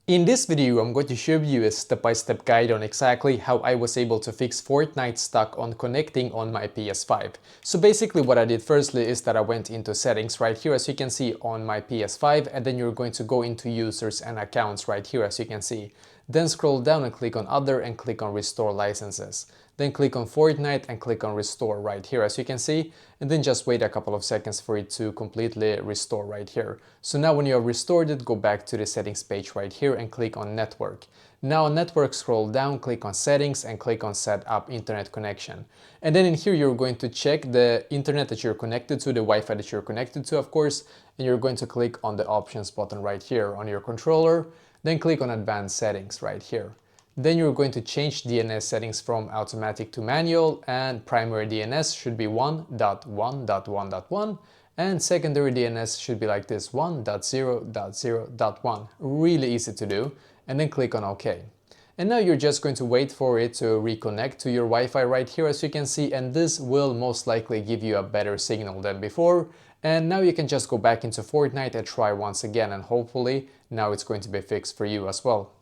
In this video, I'm going to show you a step-by-step guide on exactly how I was able to fix Fortnite stuck on connecting on my PS5. So basically what I did firstly is that I went into settings right here as you can see on my PS5, and then you're going to go into users and accounts right here as you can see. Then scroll down and click on other and click on restore licenses. Then click on Fortnite and click on restore right here as you can see, and then just wait a couple of seconds for it to completely restore right here. So now when you have restored it, go back to the settings page right here and click on network. Now on network, scroll down, click on settings and click on set up internet connection. And then in here you're going to check the internet that you're connected to, the Wi-Fi that you're connected to of course, and you're going to click on the options button right here on your controller, then click on advanced settings right here. Then you're going to change DNS settings from automatic to manual, and primary DNS should be 1.1.1.1 and secondary DNS should be like this 1.0.0.1. Really easy to do, and then click on OK. And now you're just going to wait for it to reconnect to your Wi-Fi right here as you can see, and this will most likely give you a better signal than before. And now you can just go back into Fortnite and try once again, and hopefully now it's going to be fixed for you as well.